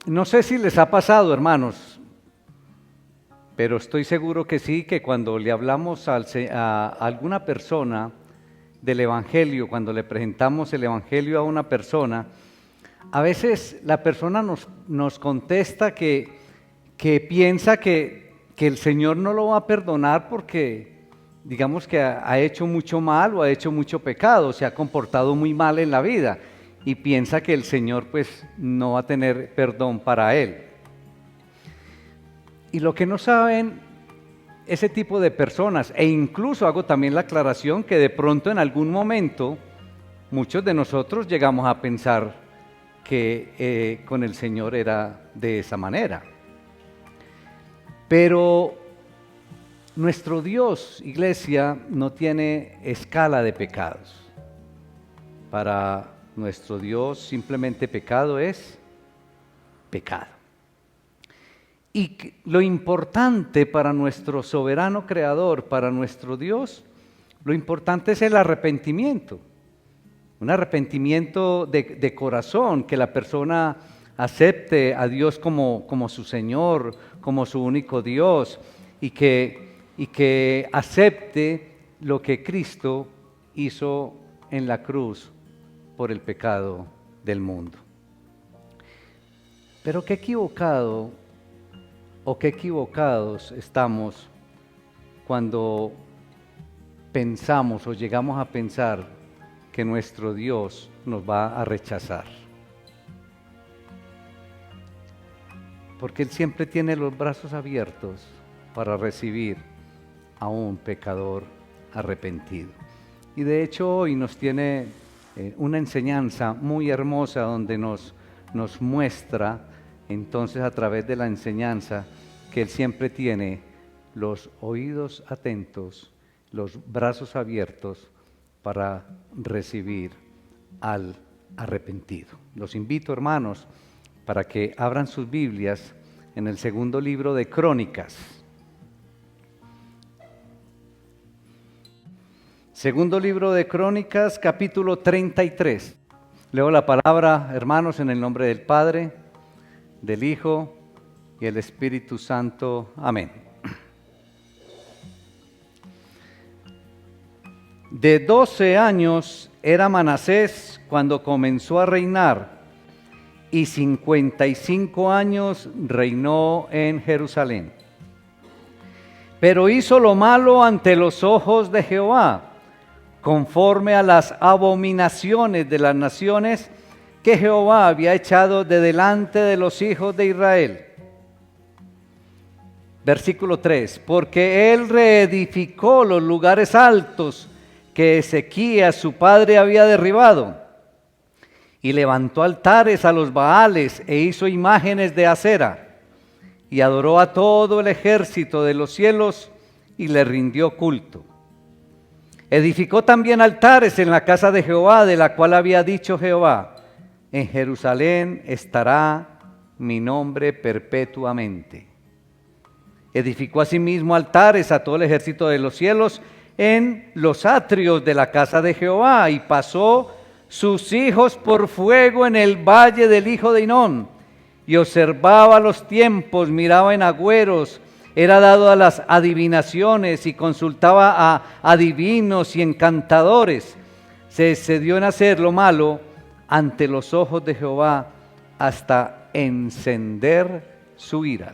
No sé si les ha pasado, hermanos, pero estoy seguro que sí, que cuando le hablamos a alguna persona del Evangelio, cuando le presentamos el Evangelio a una persona, a veces la persona nos contesta que piensa que el Señor no lo va a perdonar porque, digamos que ha hecho mucho mal o ha hecho mucho pecado, se ha comportado muy mal en la vida y piensa que el Señor pues no va a tener perdón para él. Y lo que no saben ese tipo de personas, e incluso hago también la aclaración que de pronto en algún momento muchos de nosotros llegamos a pensar que con el Señor era de esa manera. Pero nuestro Dios, iglesia, no tiene escala de pecados. Para nuestro Dios simplemente pecado es pecado. Y lo importante para nuestro soberano creador, para nuestro Dios, lo importante es el arrepentimiento. Un arrepentimiento de corazón, que la persona acepte a Dios como su Señor, como su único Dios, y que acepte lo que Cristo hizo en la cruz por el pecado del mundo. Pero qué equivocado o qué equivocados estamos cuando pensamos o llegamos a pensar que nuestro Dios nos va a rechazar. Porque Él siempre tiene los brazos abiertos para recibir a un pecador arrepentido. Y de hecho hoy nos tiene una enseñanza muy hermosa donde nos muestra entonces a través de la enseñanza que Él siempre tiene los oídos atentos, los brazos abiertos para recibir al arrepentido. Los invito, hermanos, para que abran sus Biblias en el segundo libro de Crónicas. Segundo libro de Crónicas, capítulo 33. Leo la palabra, hermanos, en el nombre del Padre, del Hijo y el Espíritu Santo. Amén. De 12 años era Manasés cuando comenzó a reinar, y 55 años reinó en Jerusalén. Pero hizo lo malo ante los ojos de Jehová, conforme a las abominaciones de las naciones que Jehová había echado de delante de los hijos de Israel. Versículo 3, porque él reedificó los lugares altos que Ezequías su padre había derribado, y levantó altares a los Baales e hizo imágenes de acera, y adoró a todo el ejército de los cielos y le rindió culto. Edificó también altares en la casa de Jehová, de la cual había dicho Jehová: en Jerusalén estará mi nombre perpetuamente. Edificó asimismo altares a todo el ejército de los cielos en los atrios de la casa de Jehová, y pasó sus hijos por fuego en el valle del hijo de Hinón, y observaba los tiempos, miraba en agüeros, era dado a las adivinaciones y consultaba a adivinos y encantadores. Se excedió en hacer lo malo ante los ojos de Jehová hasta encender su ira.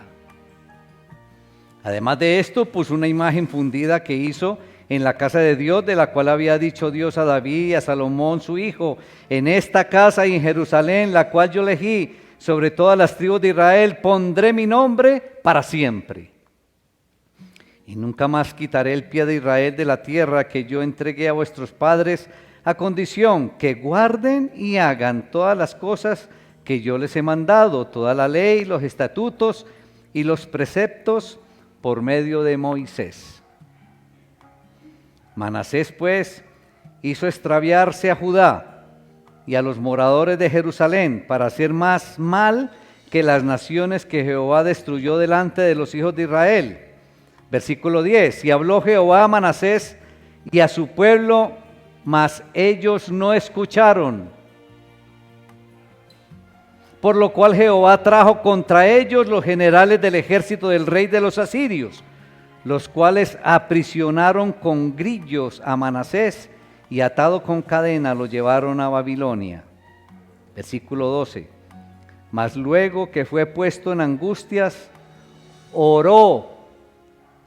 Además de esto, puso una imagen fundida que hizo en la casa de Dios, de la cual había dicho Dios a David y a Salomón su hijo: en esta casa y en Jerusalén, la cual yo elegí sobre todas las tribus de Israel, pondré mi nombre para siempre. Y nunca más quitaré el pie de Israel de la tierra que yo entregué a vuestros padres, a condición que guarden y hagan todas las cosas que yo les he mandado, toda la ley, los estatutos y los preceptos por medio de Moisés. Manasés, pues, hizo extraviarse a Judá y a los moradores de Jerusalén para hacer más mal que las naciones que Jehová destruyó delante de los hijos de Israel. Versículo 10, y habló Jehová a Manasés y a su pueblo, mas ellos no escucharon. por lo cual Jehová trajo contra ellos los generales del ejército del rey de los asirios, los cuales aprisionaron con grillos a Manasés y atado con cadena lo llevaron a Babilonia. Versículo 12. Mas luego que fue puesto en angustias, oró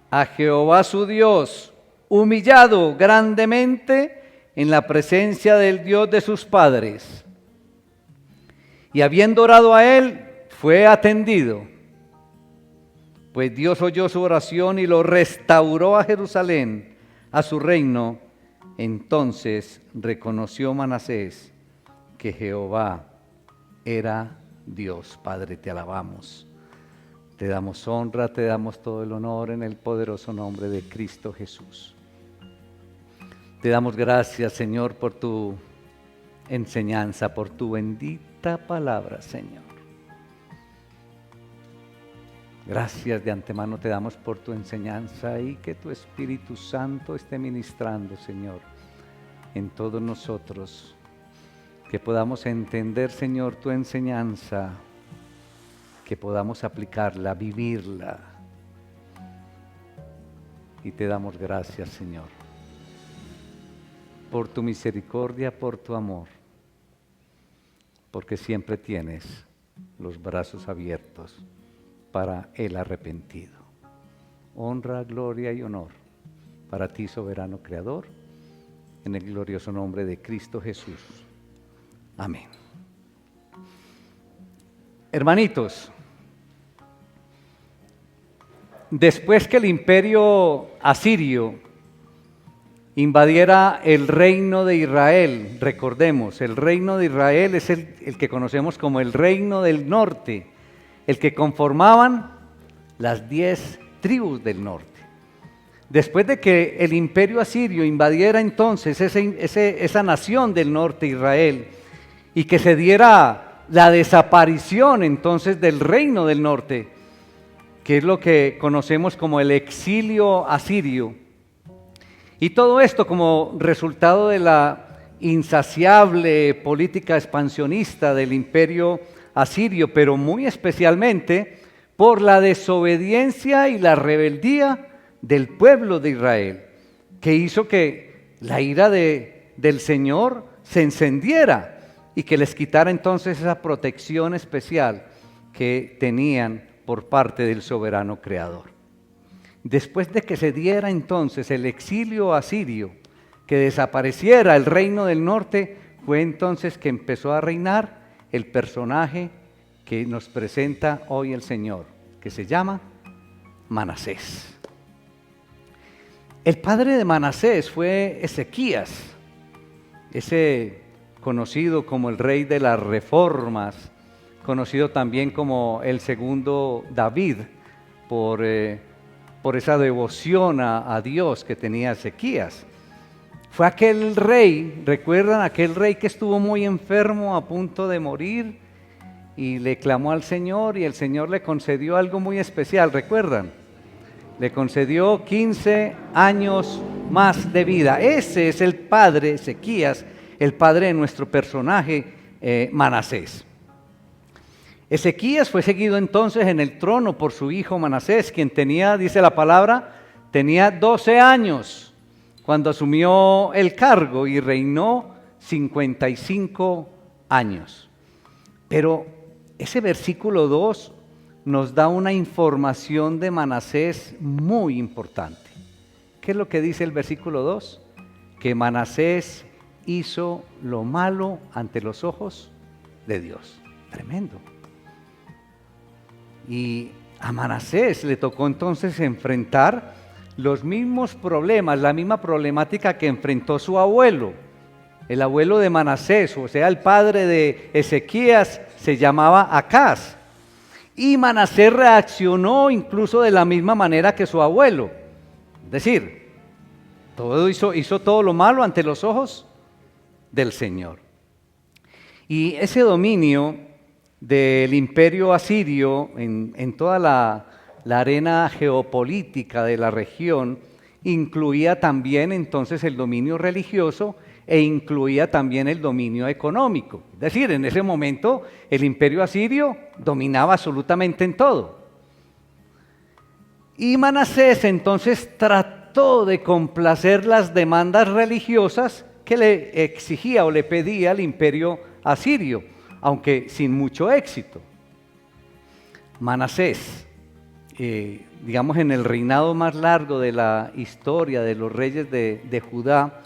a Jehová su Dios, humillado grandemente en la presencia del Dios de sus padres. Y habiendo orado a él, fue atendido, pues Dios oyó su oración y lo restauró a Jerusalén, a su reino. Entonces reconoció Manasés que Jehová era Dios. Padre, te alabamos, te damos honra, te damos todo el honor en el poderoso nombre de Cristo Jesús. Te damos gracias, Señor, por tu enseñanza, por tu bendita palabra, Señor. Gracias de antemano te damos por tu enseñanza y que tu Espíritu Santo esté ministrando, Señor, en todos nosotros. Que podamos entender, Señor, tu enseñanza, que podamos aplicarla, vivirla. Y te damos gracias, Señor, por tu misericordia, por tu amor, porque siempre tienes los brazos abiertos para el arrepentido. Honra, gloria y honor para ti, soberano Creador, en el glorioso nombre de Cristo Jesús. Amén. Hermanitos, después que el imperio asirio invadiera el reino de Israel, recordemos, el reino de Israel es el que conocemos como el reino del norte, el que conformaban las 10 tribus del norte. Después de que el imperio asirio invadiera entonces esa nación del norte, Israel, y que se diera la desaparición entonces del reino del norte, que es lo que conocemos como el exilio asirio, y todo esto como resultado de la insaciable política expansionista del imperio asirio, pero muy especialmente por la desobediencia y la rebeldía del pueblo de Israel, que hizo que la ira del Señor se encendiera y que les quitara entonces esa protección especial que tenían por parte del soberano Creador. Después de que se diera entonces el exilio asirio, que desapareciera el reino del norte, fue entonces que empezó a reinar el personaje que nos presenta hoy el Señor, que se llama Manasés. El padre de Manasés fue Ezequías, ese conocido como el rey de las reformas, conocido también como el segundo David, por esa devoción a Dios que tenía Ezequías. Fue aquel rey, ¿recuerdan? Aquel rey que estuvo muy enfermo, a punto de morir, y le clamó al Señor, y el Señor le concedió algo muy especial, ¿recuerdan? Le concedió 15 años más de vida. Ese es el padre, Ezequías, el padre de nuestro personaje, Manasés. Ezequías fue seguido entonces en el trono por su hijo Manasés, quien tenía, dice la palabra, tenía 12 años cuando asumió el cargo y reinó 55 años. Pero ese versículo 2 nos da una información de Manasés muy importante. ¿Qué es lo que dice el versículo 2? Que Manasés hizo lo malo ante los ojos de Dios. Tremendo. Y a Manasés le tocó entonces enfrentar los mismos problemas, la misma problemática que enfrentó su abuelo. El abuelo de Manasés, o sea, el padre de Ezequías, se llamaba Acaz. Y Manasés reaccionó incluso de la misma manera que su abuelo. Es decir, hizo todo lo malo ante los ojos del Señor. Y ese dominio del imperio asirio en toda la arena geopolítica de la región incluía también entonces el dominio religioso e incluía también el dominio económico. Es decir, en ese momento el imperio asirio dominaba absolutamente en todo. Y Manasés entonces trató de complacer las demandas religiosas que le exigía o le pedía el imperio asirio, aunque sin mucho éxito. Manasés, digamos en el reinado más largo de la historia de los reyes de Judá,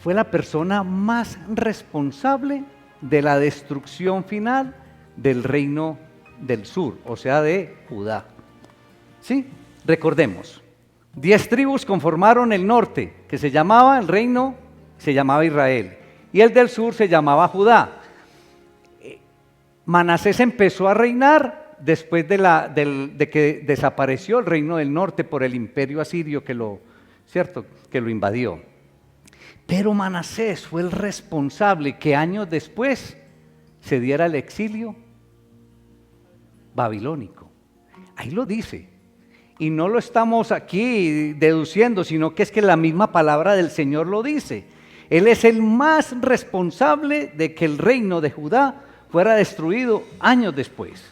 fue la persona más responsable de la destrucción final del reino del sur, o sea, de Judá. ¿Sí? Recordemos, 10 tribus conformaron el norte, que se llamaba el reino, se llamaba Israel, y el del sur se llamaba Judá. Manasés empezó a reinar después de que desapareció el reino del norte por el imperio asirio que lo invadió. Pero Manasés fue el responsable que años después se diera el exilio babilónico. Ahí lo dice. Y no lo estamos aquí deduciendo, sino que es que la misma palabra del Señor lo dice. Él es el más responsable de que el reino de Judá fuera destruido años después.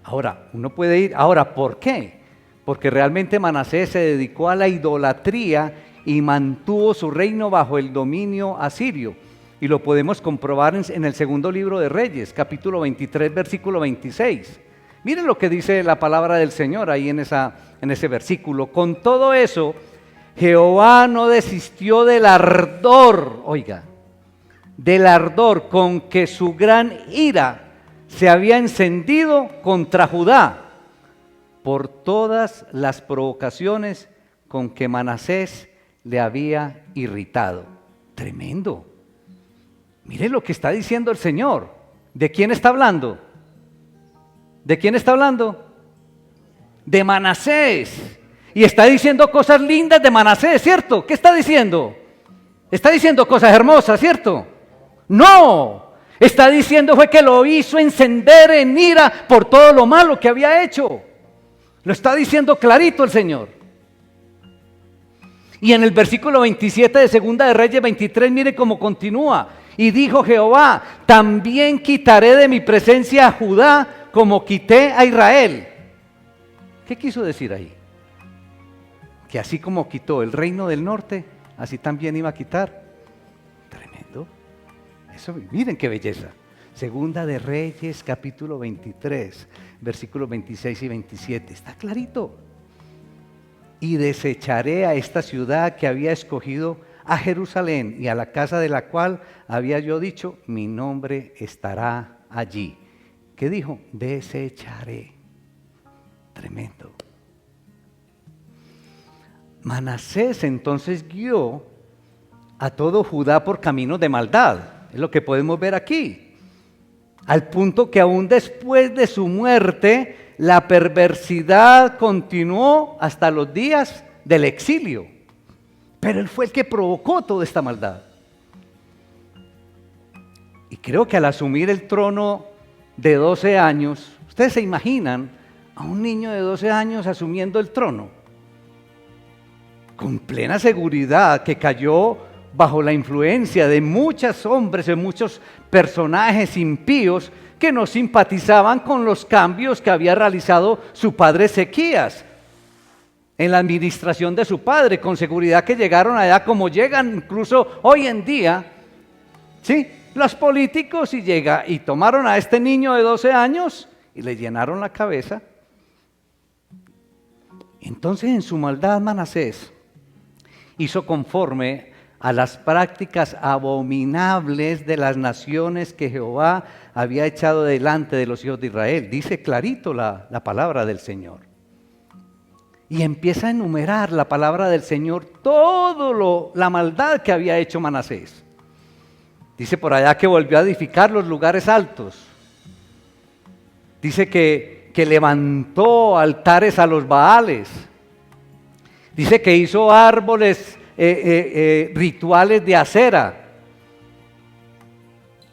Ahora, uno puede ir, ¿por qué? Porque realmente Manasés se dedicó a la idolatría y mantuvo su reino bajo el dominio asirio. Y lo podemos comprobar en el segundo libro de Reyes, capítulo 23, versículo 26. Miren lo que dice la palabra del Señor ahí en ese versículo. Con todo eso, Jehová no desistió del ardor, del ardor con que su gran ira se había encendido contra Judá por todas las provocaciones con que Manasés le había irritado. Tremendo. Mire lo que está diciendo el Señor. ¿De quién está hablando? ¿De quién está hablando? De Manasés. Y está diciendo cosas lindas de Manasés, ¿cierto? ¿Qué está diciendo? Está diciendo cosas hermosas, ¿cierto? No. Está diciendo fue que lo hizo encender en ira por todo lo malo que había hecho. Lo está diciendo clarito el Señor. Y en el versículo 27 de Segunda de Reyes 23, mire cómo continúa. Y dijo Jehová, también quitaré de mi presencia a Judá como quité a Israel. ¿Qué quiso decir ahí? Que así como quitó el reino del norte, así también iba a quitar. Tremendo. Eso, miren qué belleza. Segunda de Reyes, capítulo 23, versículos 26 y 27. Está clarito. Y desecharé a esta ciudad que había escogido, a Jerusalén, y a la casa de la cual había yo dicho, mi nombre estará allí. ¿Qué dijo? Desecharé. Tremendo. Manasés entonces guió a todo Judá por caminos de maldad. Es lo que podemos ver aquí. Al punto que aún después de su muerte, la perversidad continuó hasta los días del exilio. Pero él fue el que provocó toda esta maldad. Y creo que al asumir el trono de 12 años, ustedes se imaginan a un niño de 12 años asumiendo el trono, con plena seguridad que cayó bajo la influencia de muchos hombres, de muchos personajes impíos que no simpatizaban con los cambios que había realizado su padre Ezequías en la administración de su padre. Con seguridad que llegaron allá como llegan incluso hoy en día, ¿sí? Los políticos y tomaron a este niño de 12 años y le llenaron la cabeza. Entonces en su maldad Manasés hizo conforme a las prácticas abominables de las naciones que Jehová había echado delante de los hijos de Israel. Dice clarito la palabra del Señor. Y empieza a enumerar la palabra del Señor la maldad que había hecho Manasés. Dice por allá que volvió a edificar los lugares altos. Dice que levantó altares a los Baales. Dice que hizo árboles rituales de acera.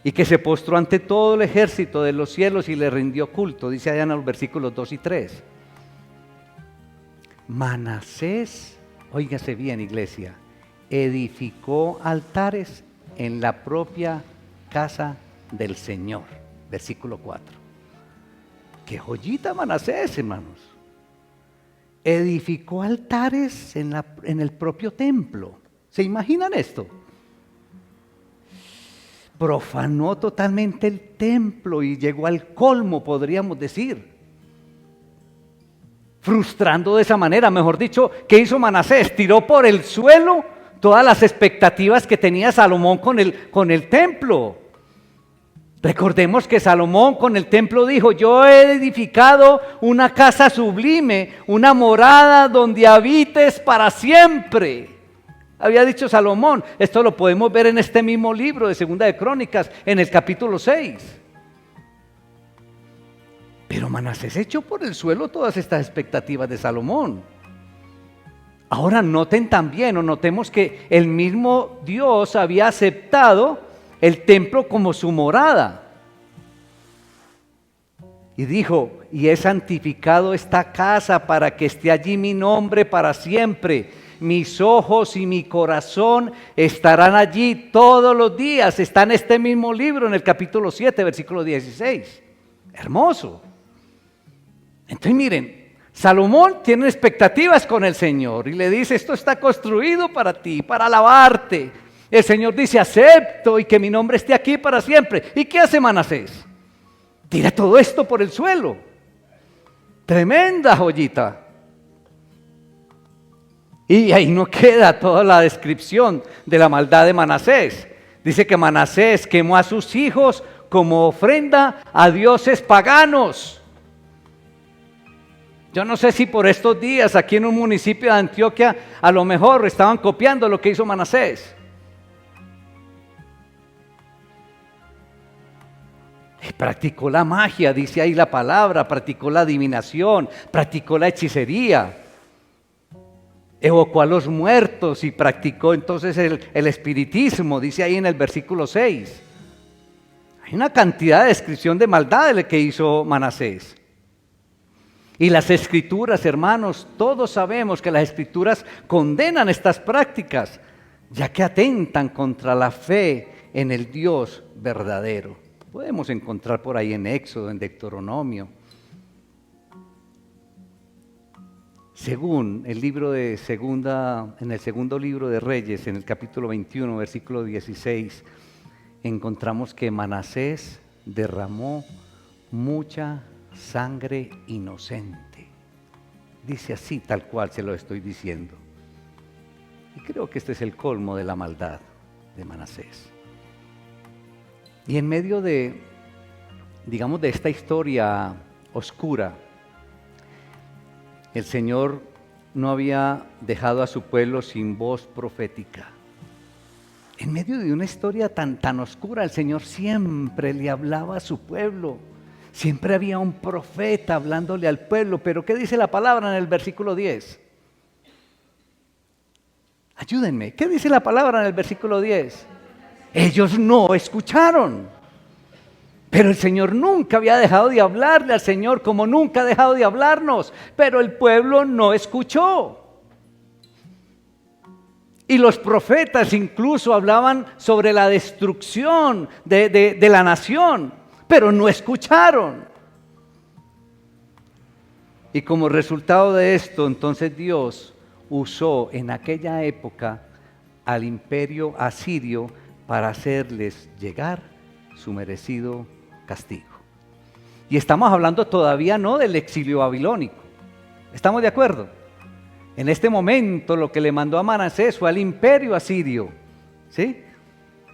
Y que se postró ante todo el ejército de los cielos y le rindió culto. Dice allá en los versículos 2 y 3. Manasés, óigase bien iglesia, edificó altares en la propia casa del Señor. Versículo 4. ¡Qué joyita Manasés, hermanos! Edificó altares en el propio templo. ¿Se imaginan esto? Profanó totalmente el templo y llegó al colmo, podríamos decir. Frustrando de esa manera, mejor dicho, ¿qué hizo Manasés? Tiró por el suelo todas las expectativas que tenía Salomón con el templo. Recordemos que Salomón con el templo dijo: yo he edificado una casa sublime, una morada donde habites para siempre. Había dicho Salomón. Esto lo podemos ver en este mismo libro de Segunda de Crónicas, en el capítulo 6. Pero Manasés echó por el suelo todas estas expectativas de Salomón. Ahora noten también, o notemos que el mismo Dios había aceptado el templo como su morada. Y dijo: y he santificado esta casa para que esté allí mi nombre para siempre. Mis ojos y mi corazón estarán allí todos los días. Está en este mismo libro, en el capítulo 7, versículo 16. Hermoso. Entonces miren, Salomón tiene expectativas con el Señor y le dice: esto está construido para ti, para alabarte. El Señor dice: acepto y que mi nombre esté aquí para siempre. ¿Y qué hace Manasés? Tira todo esto por el suelo. Tremenda joyita. Y ahí no queda toda la descripción de la maldad de Manasés. Dice que Manasés quemó a sus hijos como ofrenda a dioses paganos. Yo no sé si por estos días aquí en un municipio de Antioquia a lo mejor estaban copiando lo que hizo Manasés. Practicó la magia, dice ahí la palabra, practicó la adivinación, practicó la hechicería, evocó a los muertos y practicó entonces el espiritismo, dice ahí en el versículo 6. Hay una cantidad de descripción de maldad de lo que hizo Manasés. Y las escrituras, hermanos, todos sabemos que las escrituras condenan estas prácticas, ya que atentan contra la fe en el Dios verdadero. Podemos encontrar por ahí en Éxodo, en Deuteronomio. Según el libro de en el segundo libro de Reyes, en el capítulo 21, versículo 16, encontramos que Manasés derramó mucha sangre inocente. Dice así, tal cual se lo estoy diciendo. Y creo que este es el colmo de la maldad de Manasés. Y en medio de, digamos, de esta historia oscura, el Señor no había dejado a su pueblo sin voz profética. En medio de una historia tan oscura, el Señor siempre le hablaba a su pueblo. Siempre había un profeta hablándole al pueblo. Pero ¿qué dice la palabra en el versículo 10? Ayúdenme. ¿Qué dice la palabra en el versículo 10? Ellos no escucharon. Pero el Señor nunca había dejado de hablarle al Señor, como nunca ha dejado de hablarnos. Pero el pueblo no escuchó. Y los profetas incluso hablaban sobre la destrucción de la nación, pero no escucharon. Y como resultado de esto, entonces Dios usó en aquella época al imperio asirio para hacerles llegar su merecido castigo. Y estamos hablando todavía no del exilio babilónico. ¿Estamos de acuerdo? En este momento lo que le mandó a Manasés fue al imperio asirio, ¿sí?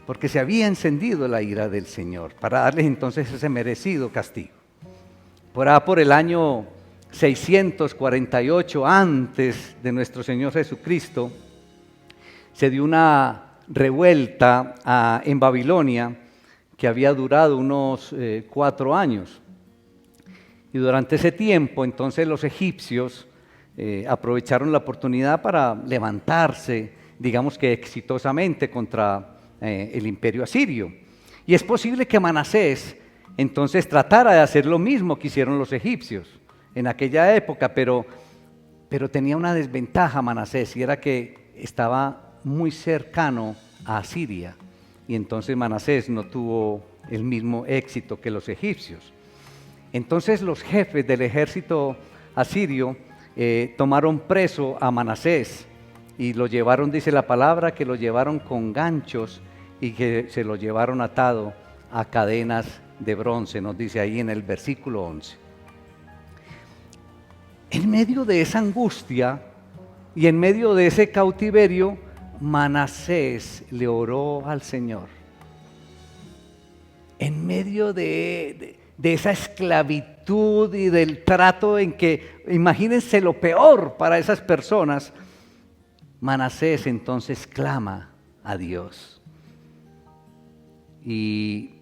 Porque se había encendido la ira del Señor para darles entonces ese merecido castigo. Por el año 648 antes de nuestro Señor Jesucristo, se dio una revuelta en Babilonia que había durado unos 4 años. Y durante ese tiempo entonces los egipcios aprovecharon la oportunidad para levantarse, digamos que exitosamente, contra el imperio asirio. Y es posible que Manasés entonces tratara de hacer lo mismo que hicieron los egipcios en aquella época, pero tenía una desventaja Manasés, y era que estaba muy cercano a Asiria, y entonces Manasés no tuvo el mismo éxito que los egipcios. Entonces los jefes del ejército asirio tomaron preso a Manasés y lo llevaron, dice la palabra, que lo llevaron con ganchos y que se lo llevaron atado a cadenas de bronce, nos dice ahí en el versículo 11. En medio de esa angustia y en medio de ese cautiverio, Manasés le oró al Señor. En medio de esa esclavitud y del trato en que, imagínense lo peor para esas personas, Manasés entonces clama a Dios y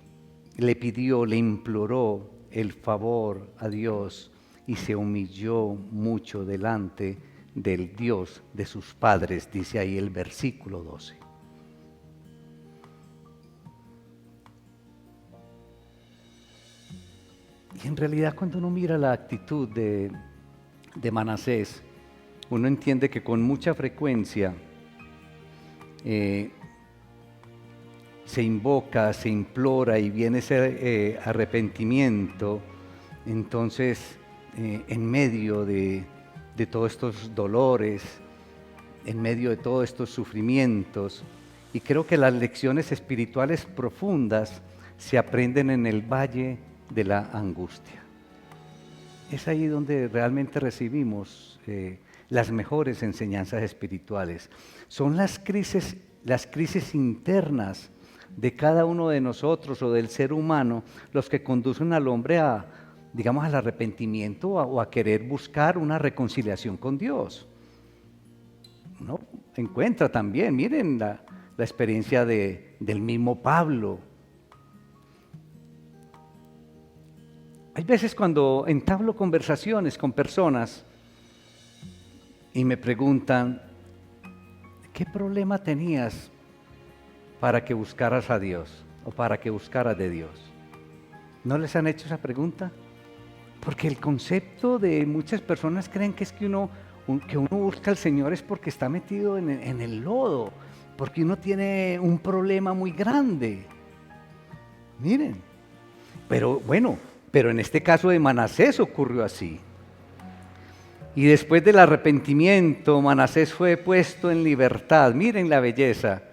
le pidió, le imploró el favor a Dios y se humilló mucho delante del Dios de sus padres, dice ahí el versículo 12. Y en realidad cuando uno mira la actitud de Manasés, uno entiende que con mucha frecuencia se invoca, se implora y viene ese arrepentimiento. Entonces, en medio de todos estos dolores, en medio de todos estos sufrimientos, y creo que las lecciones espirituales profundas se aprenden en el valle de la angustia. Es ahí donde realmente recibimos las mejores enseñanzas espirituales. Son las crisis internas de cada uno de nosotros o del ser humano los que conducen al hombre a, digamos, al arrepentimiento o a querer buscar una reconciliación con Dios. Uno encuentra también, miren la experiencia del mismo Pablo. Hay veces cuando entablo conversaciones con personas y me preguntan, ¿qué problema tenías para que buscaras a Dios o para que buscaras de Dios? ¿No les han hecho esa pregunta? Porque el concepto de muchas personas creen que es que uno busca al Señor es porque está metido en el lodo, porque uno tiene un problema muy grande. Miren, pero en este caso de Manasés ocurrió así. Y después del arrepentimiento, Manasés fue puesto en libertad. Miren la belleza,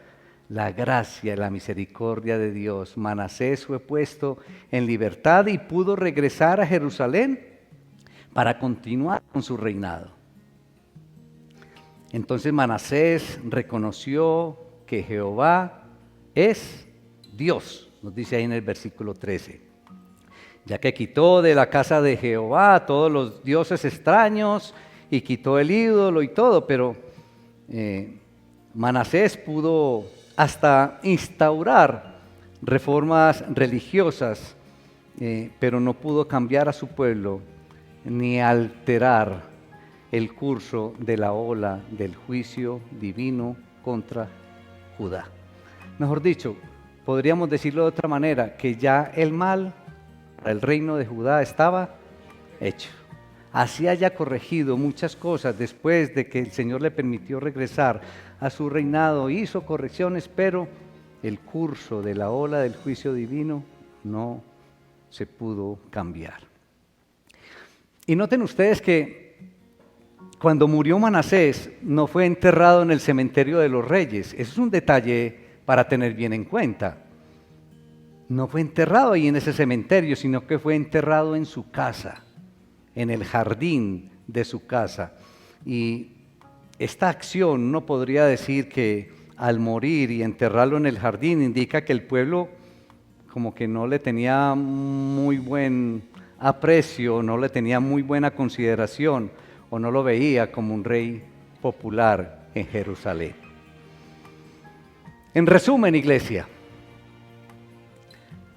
la gracia, la misericordia de Dios. Manasés fue puesto en libertad y pudo regresar a Jerusalén para continuar con su reinado. Entonces Manasés reconoció que Jehová es Dios, nos dice ahí en el versículo 13. Ya que quitó de la casa de Jehová a todos los dioses extraños y quitó el ídolo y todo, pero Manasés pudo hasta instaurar reformas religiosas, pero no pudo cambiar a su pueblo ni alterar el curso de la ola del juicio divino contra Judá. Mejor dicho, podríamos decirlo de otra manera, que ya el mal para el reino de Judá estaba hecho. Así haya corregido muchas cosas después de que el Señor le permitió regresar a su reinado, hizo correcciones, pero el curso de la ola del juicio divino no se pudo cambiar. Y noten ustedes que cuando murió Manasés no fue enterrado en el cementerio de los reyes. Eso es un detalle para tener bien en cuenta. No fue enterrado ahí en ese cementerio, sino que fue enterrado en su casa, en el jardín de su casa. Y esta acción no podría decir que al morir y enterrarlo en el jardín indica que el pueblo como que no le tenía muy buen aprecio, no le tenía muy buena consideración o no lo veía como un rey popular en Jerusalén. En resumen, iglesia,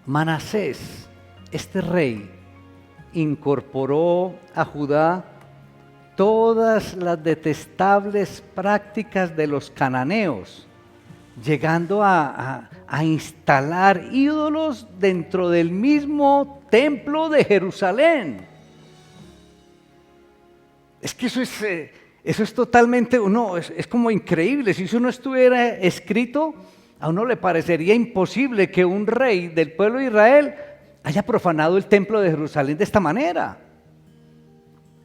Manasés, este rey, incorporó a Judá todas las detestables prácticas de los cananeos, llegando a instalar ídolos dentro del mismo templo de Jerusalén. Es que eso Eso es totalmente, es como increíble. Si eso no estuviera escrito, a uno le parecería imposible que un rey del pueblo de Israel haya profanado el templo de Jerusalén de esta manera.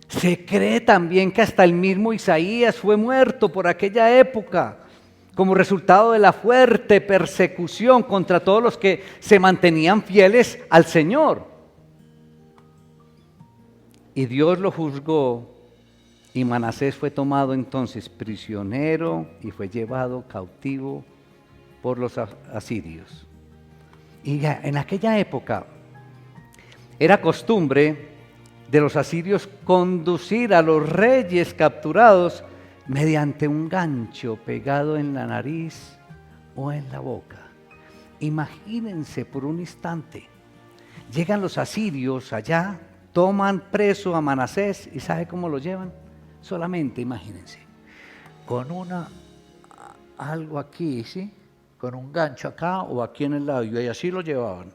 Se cree también que hasta el mismo Isaías fue muerto por aquella época, como resultado de la fuerte persecución contra todos los que se mantenían fieles al Señor. Y Dios lo juzgó, y Manasés fue tomado entonces prisionero y fue llevado cautivo por los asirios. Y en aquella época era costumbre de los asirios conducir a los reyes capturados mediante un gancho pegado en la nariz o en la boca. Imagínense por un instante, llegan los asirios allá, toman preso a Manasés y ¿sabe cómo lo llevan? Solamente imagínense, con algo aquí, ¿sí? Con un gancho acá o aquí en el labio, y así lo llevaban.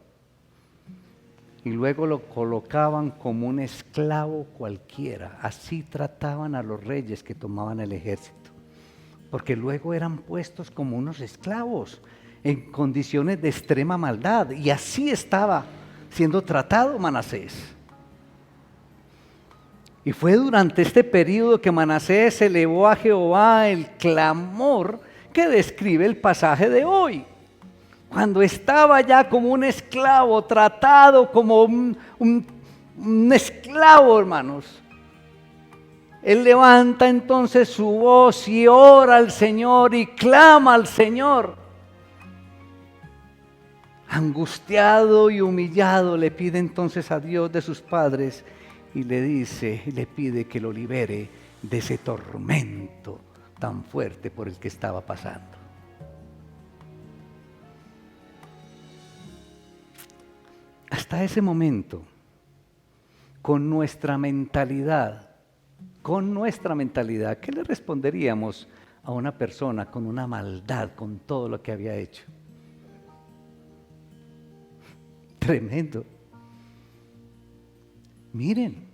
Y luego lo colocaban como un esclavo cualquiera. Así trataban a los reyes que tomaban el ejército. Porque luego eran puestos como unos esclavos en condiciones de extrema maldad. Y así estaba siendo tratado Manasés. Y fue durante este periodo que Manasés elevó a Jehová el clamor que describe el pasaje de hoy. Cuando estaba ya como un esclavo, tratado como un esclavo, hermanos. Él levanta entonces su voz y ora al Señor y clama al Señor. Angustiado y humillado le pide entonces a Dios de sus padres y le pide que lo libere de ese tormento tan fuerte por el que estaba pasando. Hasta ese momento, con nuestra mentalidad, ¿qué le responderíamos a una persona con una maldad, con todo lo que había hecho? Tremendo. Miren,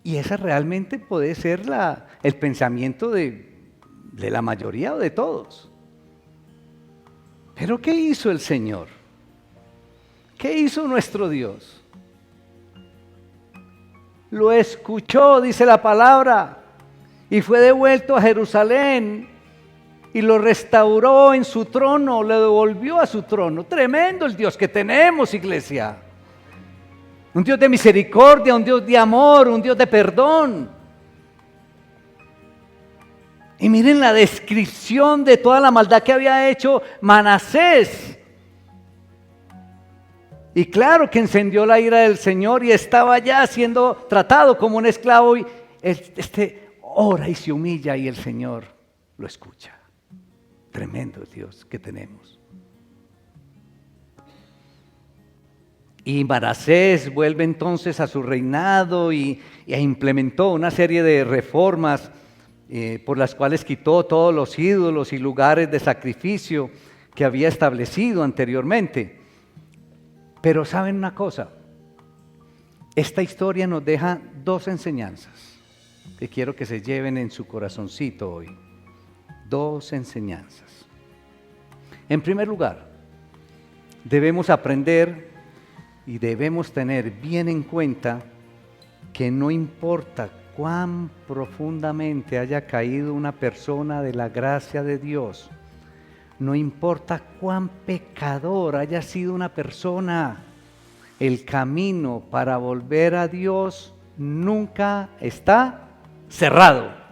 y esa realmente puede ser el pensamiento de la mayoría o de todos. Pero ¿qué hizo el Señor? ¿Qué hizo nuestro Dios? Lo escuchó, dice la palabra, y fue devuelto a Jerusalén y lo restauró en su trono, le devolvió a su trono. Tremendo el Dios que tenemos, iglesia. Un Dios de misericordia, un Dios de amor, un Dios de perdón. Y miren la descripción de toda la maldad que había hecho Manasés. Y claro que encendió la ira del Señor y estaba ya siendo tratado como un esclavo. Y ora y se humilla y el Señor lo escucha. Tremendo Dios que tenemos. Y Manasés vuelve entonces a su reinado y implementó una serie de reformas por las cuales quitó todos los ídolos y lugares de sacrificio que había establecido anteriormente. Pero ¿saben una cosa? Esta historia nos deja dos enseñanzas que quiero que se lleven en su corazoncito hoy. Dos enseñanzas. En primer lugar, debemos aprender y debemos tener bien en cuenta que no importa cuán profundamente haya caído una persona de la gracia de Dios, no importa cuán pecador haya sido una persona, el camino para volver a Dios nunca está cerrado.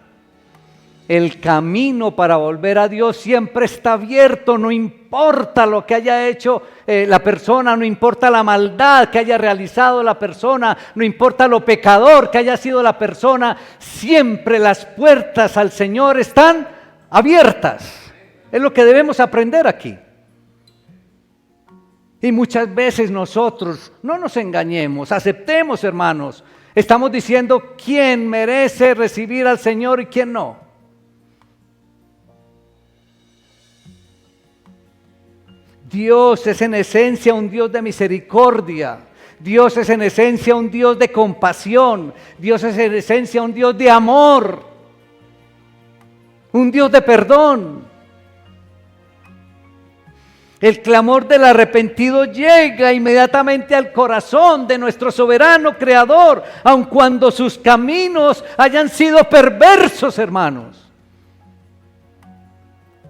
El camino para volver a Dios siempre está abierto, no importa lo que haya hecho la persona, no importa la maldad que haya realizado la persona, no importa lo pecador que haya sido la persona, siempre las puertas al Señor están abiertas. Es lo que debemos aprender aquí. Y muchas veces nosotros, no nos engañemos, aceptemos, hermanos, estamos diciendo quién merece recibir al Señor y quién no. Dios es en esencia un Dios de misericordia. Dios es en esencia un Dios de compasión. Dios es en esencia un Dios de amor. Un Dios de perdón. El clamor del arrepentido llega inmediatamente al corazón de nuestro soberano creador, aun cuando sus caminos hayan sido perversos, hermanos.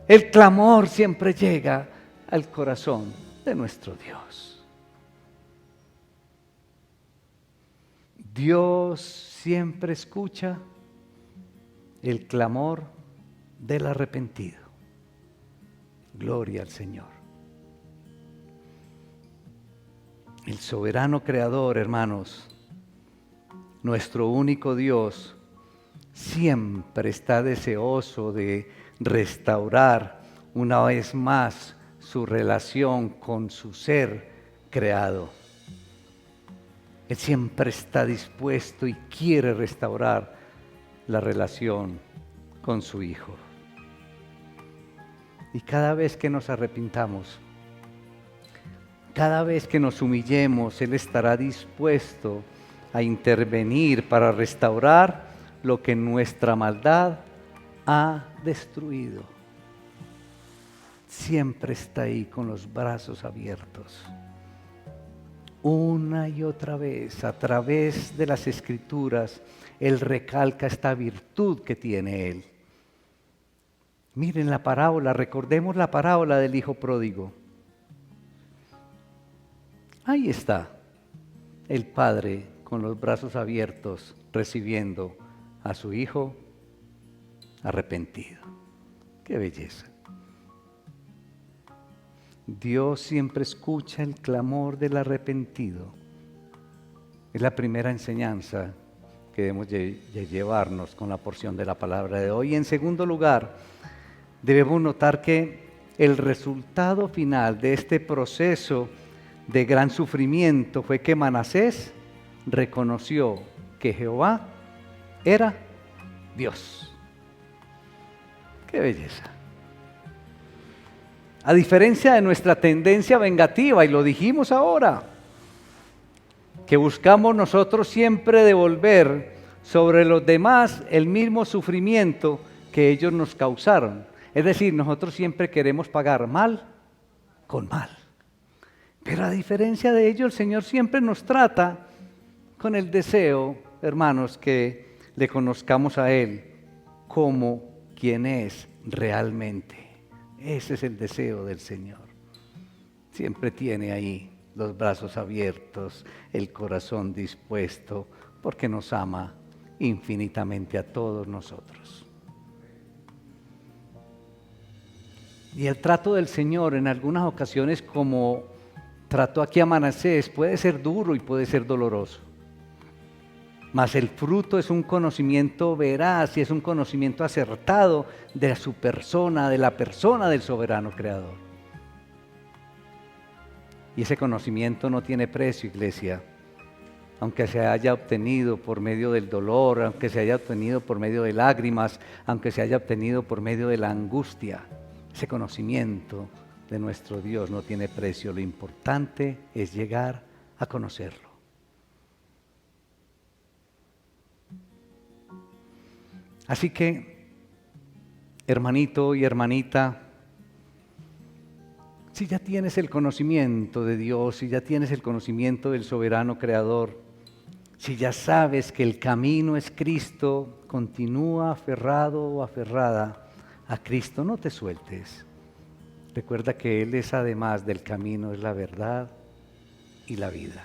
El clamor siempre llega al corazón de nuestro Dios. Dios siempre escucha el clamor del arrepentido. Gloria al Señor. El soberano creador, hermanos, nuestro único Dios, siempre está deseoso de restaurar una vez más su relación con su ser creado. Él siempre está dispuesto y quiere restaurar la relación con su Hijo. Y cada vez que nos arrepintamos, cada vez que nos humillemos, Él estará dispuesto a intervenir para restaurar lo que nuestra maldad ha destruido. Siempre está ahí con los brazos abiertos. Una y otra vez, a través de las Escrituras, Él recalca esta virtud que tiene Él. Miren la parábola, recordemos la parábola del Hijo Pródigo. Ahí está el Padre con los brazos abiertos recibiendo a su Hijo arrepentido. ¡Qué belleza! Dios siempre escucha el clamor del arrepentido. Es la primera enseñanza que debemos de llevarnos con la porción de la palabra de hoy. Y en segundo lugar, debemos notar que el resultado final de este proceso de gran sufrimiento fue que Manasés reconoció que Jehová era Dios. ¡Qué belleza! A diferencia de nuestra tendencia vengativa, y lo dijimos ahora, que buscamos nosotros siempre devolver sobre los demás el mismo sufrimiento que ellos nos causaron. Es decir, nosotros siempre queremos pagar mal con mal. Pero a diferencia de ello, el Señor siempre nos trata con el deseo, hermanos, que le conozcamos a Él como quien es realmente. Ese es el deseo del Señor. Siempre tiene ahí los brazos abiertos, el corazón dispuesto, porque nos ama infinitamente a todos nosotros. Y el trato del Señor en algunas ocasiones, como trató aquí a Manasés, puede ser duro y puede ser doloroso. Mas el fruto es un conocimiento veraz y es un conocimiento acertado de su persona, de la persona del soberano creador. Y ese conocimiento no tiene precio, iglesia, aunque se haya obtenido por medio del dolor, aunque se haya obtenido por medio de lágrimas, aunque se haya obtenido por medio de la angustia. Ese conocimiento de nuestro Dios no tiene precio. Lo importante es llegar a conocerlo. Así que, hermanito y hermanita, si ya tienes el conocimiento de Dios, si ya tienes el conocimiento del soberano creador, si ya sabes que el camino es Cristo, continúa aferrado o aferrada a Cristo, no te sueltes. Recuerda que Él es, además del camino, es la verdad y la vida.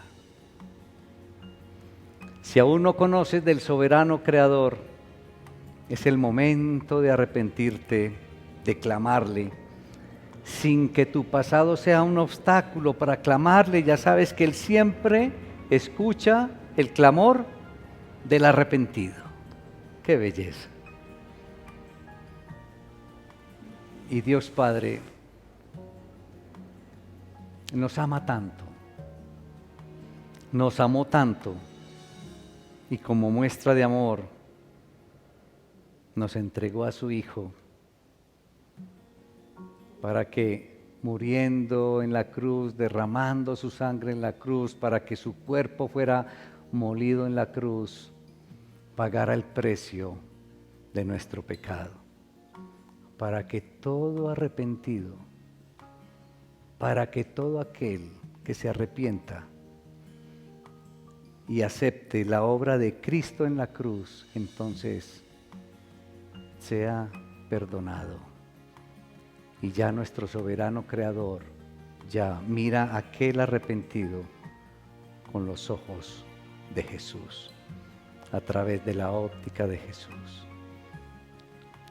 Si aún no conoces del soberano creador, es el momento de arrepentirte, de clamarle, sin que tu pasado sea un obstáculo para clamarle. Ya sabes que Él siempre escucha el clamor del arrepentido. ¡Qué belleza! Y Dios Padre nos ama tanto, nos amó tanto, y como muestra de amor nos entregó a su Hijo para que muriendo en la cruz, derramando su sangre en la cruz para que su cuerpo fuera molido en la cruz, pagara el precio de nuestro pecado, para que todo arrepentido, para que todo aquel que se arrepienta y acepte la obra de Cristo en la cruz, entonces sea perdonado. Y ya nuestro soberano Creador ya mira a aquel arrepentido con los ojos de Jesús, a través de la óptica de Jesús.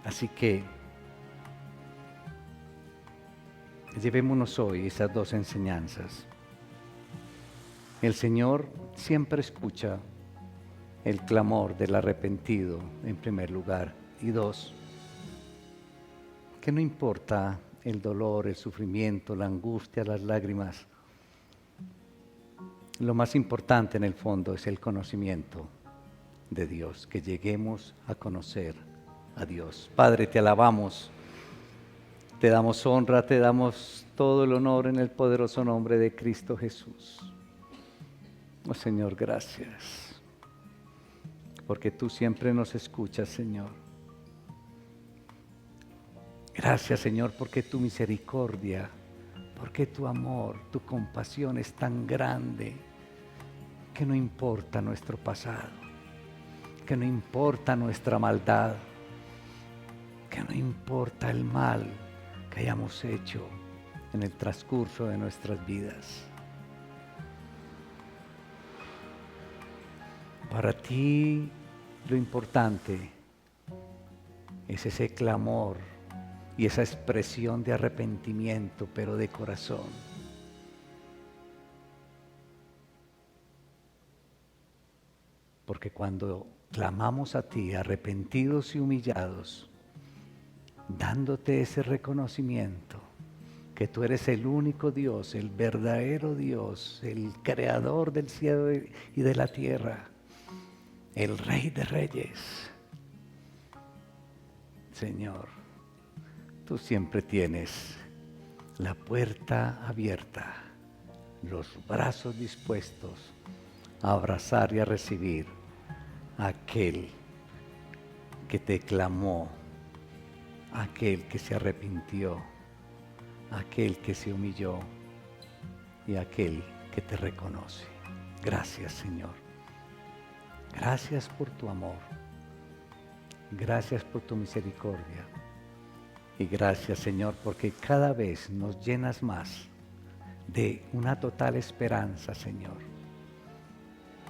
Así que llevémonos hoy esas dos enseñanzas. El Señor siempre escucha el clamor del arrepentido, en primer lugar. Y dos, que no importa el dolor, el sufrimiento, la angustia, las lágrimas. Lo más importante en el fondo es el conocimiento de Dios, que lleguemos a conocer a Dios. Padre, te alabamos, te damos honra, te damos todo el honor en el poderoso nombre de Cristo Jesús. Oh Señor, gracias, porque tú siempre nos escuchas, Señor. Gracias, Señor, porque tu misericordia, porque tu amor, tu compasión es tan grande que no importa nuestro pasado, que no importa nuestra maldad, que no importa el mal que hayamos hecho en el transcurso de nuestras vidas. Para ti lo importante es ese clamor y esa expresión de arrepentimiento, pero de corazón. Porque cuando clamamos a ti, arrepentidos y humillados, dándote ese reconocimiento, que tú eres el único Dios, el verdadero Dios, el creador del cielo y de la tierra, el Rey de Reyes. Señor, tú siempre tienes la puerta abierta, los brazos dispuestos a abrazar y a recibir a aquel que te clamó, a aquel que se arrepintió, a aquel que se humilló y a aquel que te reconoce. Gracias, Señor. Gracias por tu amor. Gracias por tu misericordia. Y gracias, Señor, porque cada vez nos llenas más de una total esperanza, Señor,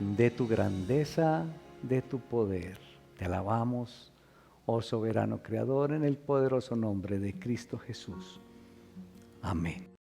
de tu grandeza, de tu poder. Te alabamos, oh soberano Creador, en el poderoso nombre de Cristo Jesús. Amén.